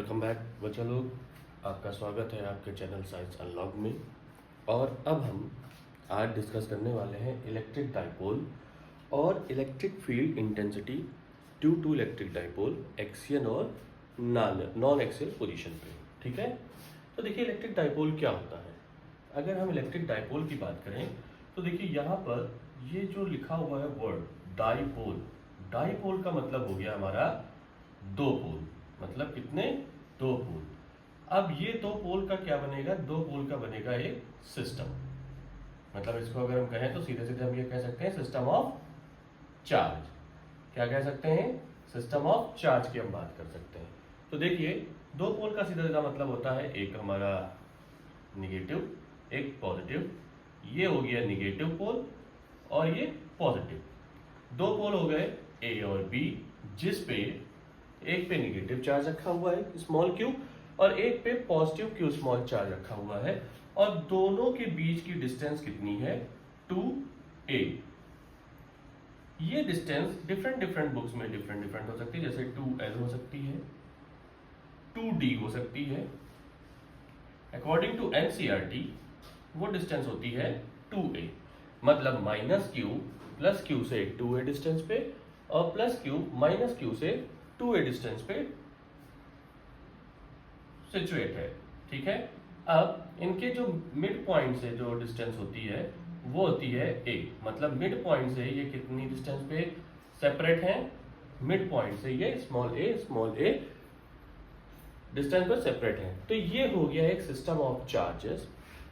Welcome back बच्चा लोग, आपका स्वागत है आपके चैनल साइंस अनलॉग में। और अब हम आज डिस्कस करने वाले हैं इलेक्ट्रिक डाइपोल और electric field intensity due to electric dipole axial और नॉन एक्सियल पोजीशन पे। ठीक है, तो देखिए इलेक्ट्रिक डाइपोल क्या होता है। अगर हम इलेक्ट्रिक डाइपोल की बात करें तो देखिए यहाँ पर ये जो लिखा हुआ है वर्ड डाइपोल, डाइपोल का मतलब हो गया हमारा दो पोल। मतलब कितने? दो पोल। अब ये दो पोल का क्या बनेगा? दो पोल का बनेगा एक सिस्टम। मतलब इसको अगर हम कहें तो सीधे सीधे हम ये कह सकते हैं सिस्टम ऑफ चार्ज। क्या कह सकते हैं? सिस्टम ऑफ चार्ज की हम बात कर सकते हैं। तो देखिए दो पोल का सीधा सीधा मतलब होता है एक हमारा निगेटिव, एक पॉजिटिव। ये हो गया निगेटिव पोल और ये पॉजिटिव। दो पोल हो गए ए और बी, जिस पे एक पे निगेटिव चार्ज रखा हुआ है स्मॉल क्यू और एक पे पॉजिटिव क्यू स्मॉल चार्ज रखा हुआ है, और दोनों के बीच की डिस्टेंस कितनी है? 2a। ये डिस्टेंस डिफरेंट डिफरेंट बुक्स में डिफरेंट डिफरेंट हो सकती है, जैसे 2l हो सकती है, 2d हो सकती है। अकॉर्डिंग टू एनसीईआरटी वो डिस्टेंस होती है 2a। मतलब माइनस क्यू प्लस क्यू से 2a डिस्टेंस पे और प्लस क्यू माइनस क्यू से 2a डिस्टेंस पे सिचुएट है। ठीक है, अब इनके जो मिड पॉइंट से जो डिस्टेंस होती है वो होती है a। मतलब मिड पॉइंट से ये कितनी डिस्टेंस पे सेपरेट हैं? मिड पॉइंट से ये स्मॉल a डिस्टेंस पर सेपरेट है। तो ये हो गया एक सिस्टम ऑफ चार्जेस।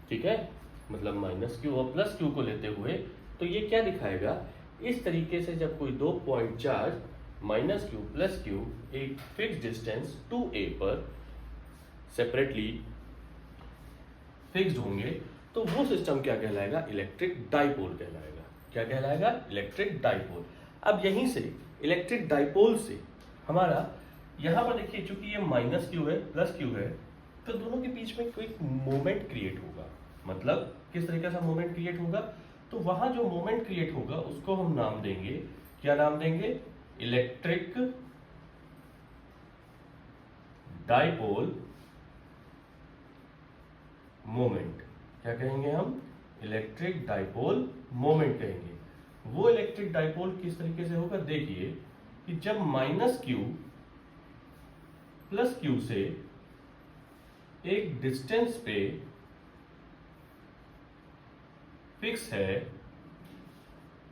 ठीक है, मतलब माइनस क्यू और प्लस क्यू को लेते हुए तो ये क्या दिखाएगा? इस तरीके से जब कोई दो point charge minus Q plus Q एक फिक्स डिस्टेंस 2a पर सेपरेटली फिक्स्ड होंगे तो वो सिस्टम क्या कहलाएगा? इलेक्ट्रिक डाइपोल कहलाएगा। क्या कहलाएगा? Electric dipole. अब यहीं से इलेक्ट्रिक डाइपोल से हमारा यहां पर देखिए चूंकि ये माइनस क्यू है प्लस क्यू है तो दोनों के बीच में कोई मोमेंट क्रिएट होगा। मतलब किस तरीके से मोमेंट क्रिएट होगा? तो वहां जो मोमेंट क्रिएट होगा उसको हम नाम देंगे, क्या नाम देंगे? Electric dipole moment. क्या कहेंगे हम? इलेक्ट्रिक डाइपोल मोमेंट कहेंगे। वो इलेक्ट्रिक डाइपोल किस तरीके से होगा? देखिए कि जब माइनस क्यू प्लस क्यू से एक डिस्टेंस पे फिक्स है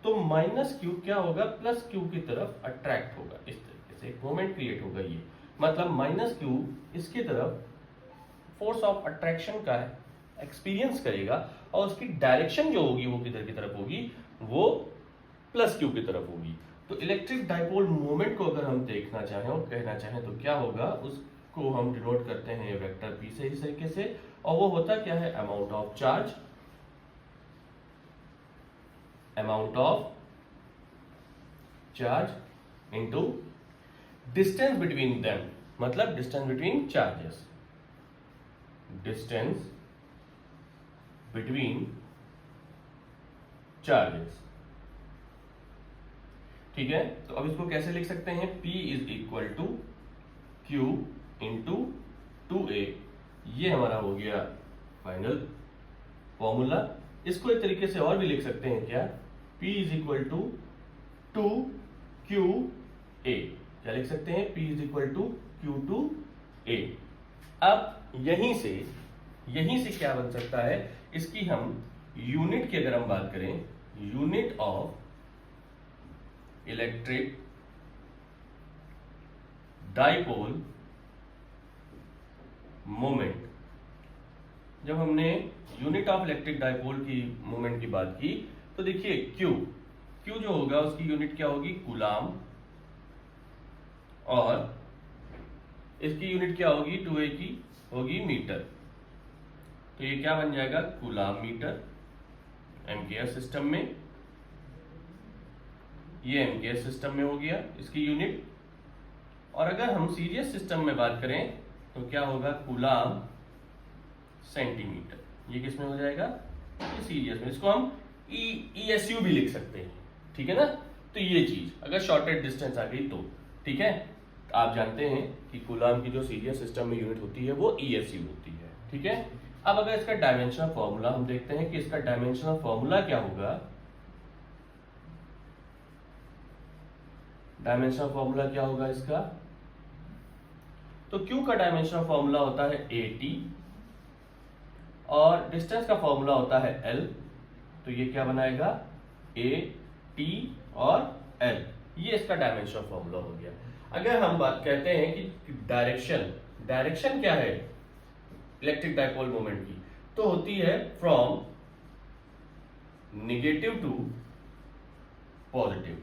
तो माइनस क्यू क्या होगा? प्लस क्यू की तरफ अट्रैक्ट होगा। इस तरीके से एक मोमेंट क्रिएट होगा। ये मतलब माइनस क्यू इसकी तरफ फोर्स ऑफ अट्रैक्शन का एक्सपीरियंस करेगा और उसकी डायरेक्शन जो होगी वो किधर की तरफ होगी? वो प्लस क्यू की तरफ होगी। तो इलेक्ट्रिक डाइपोल मोमेंट को अगर हम देखना चाहें और कहना चाहें तो क्या होगा? उसको हम डिनोट करते हैं वेक्टर पी से इस तरीके से, और वो होता क्या है? Amount of charge, amount of charge into distance between them. मतलब distance between charges, distance between charges. ठीक है, तो अब इसको कैसे लिख सकते हैं? P is equal to q into 2a। ये हमारा हो गया फाइनल फॉर्मूला। इसको एक तरीके से और भी लिख सकते हैं, क्या? P is equal to 2QA। क्या लिख सकते हैं? P is equal to Q2A। अब यहीं से क्या बन सकता है? इसकी हम यूनिट की अगर हम बात करें, unit of electric dipole moment. जब हमने यूनिट ऑफ इलेक्ट्रिक डाइपोल की मोमेंट की बात की तो देखिए क्यू जो होगा उसकी यूनिट क्या होगी? कूलाम, और इसकी यूनिट क्या होगी? 2a की होगी मीटर। तो ये क्या बन जाएगा? कूलाम मीटर एम्पियर सिस्टम में। ये एम्पियर सिस्टम में हो गया इसकी यूनिट। और अगर हम सीरियस सिस्टम में बात करें तो क्या होगा? Coulomb centimetre. ये किस में हो जाएगा? ये सीरियस में। इसको हम ESU भी लिख सकते हैं। ठीक है ना? तो ये चीज अगर शॉर्टेड डिस्टेंस आ गई तो ठीक है। आप जानते हैं कि कूलाम की जो सीरियस सिस्टम में यूनिट होती है वो ESU होती है, ठीक है। अब अगर इसका डायमेंशनल फॉर्मूला हम देखते हैं कि इसका डायमेंशनल फॉर्मूला क्या होगा। डायमेंशनल फॉर्मूला क्या होगा इसका, तो Q का डायमेंशनल फॉर्मूला होता है AT और डिस्टेंस का फॉर्मूला होता है L, तो ये क्या बनाएगा AT और L, ये इसका डायमेंशनल फॉर्मूला हो गया। अगर हम बात कहते हैं कि डायरेक्शन क्या है इलेक्ट्रिक डाइपोल मोमेंट की, तो होती है फ्रॉम निगेटिव टू पॉजिटिव।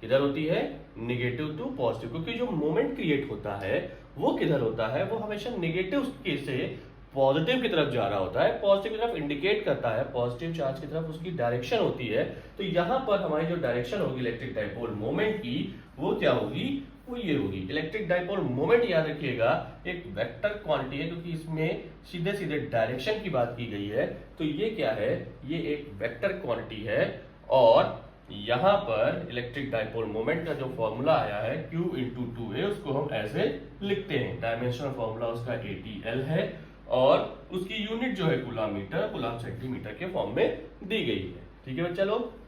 किधर होती है, निगेटिव टू पॉजिटिव, क्योंकि जो मोमेंट क्रिएट होता है वो किधर होता है, वो हमेशा निगेटिव से पॉजिटिव की तरफ जा रहा होता है, पॉजिटिव की तरफ इंडिकेट करता है, पॉजिटिव चार्ज की तरफ उसकी डायरेक्शन होती है। तो यहां पर हमारी जो डायरेक्शन होगी इलेक्ट्रिक डाइपोल मोमेंट की, वो क्या होगी, वो ये होगी। इलेक्ट्रिक डाइपोल मोमेंट याद रखिएगा एक वेक्टर क्वांटिटी है, क्योंकि इसमें सीधे सीधे डायरेक्शन की बात की गई है। तो ये क्या है, ये एक वेक्टर क्वांटिटी है और यहां पर इलेक्ट्रिक डाइपोल मोमेंट का जो फॉर्मूला आया है Q इंटू 2A, उसको हम ऐसे लिखते हैं। डायमेंशनल फॉर्मूला उसका ATL है और उसकी यूनिट जो है कूलाम मीटर, कूलाम सेंटीमीटर के फॉर्म में दी गई है, ठीक है बच्चा लोग।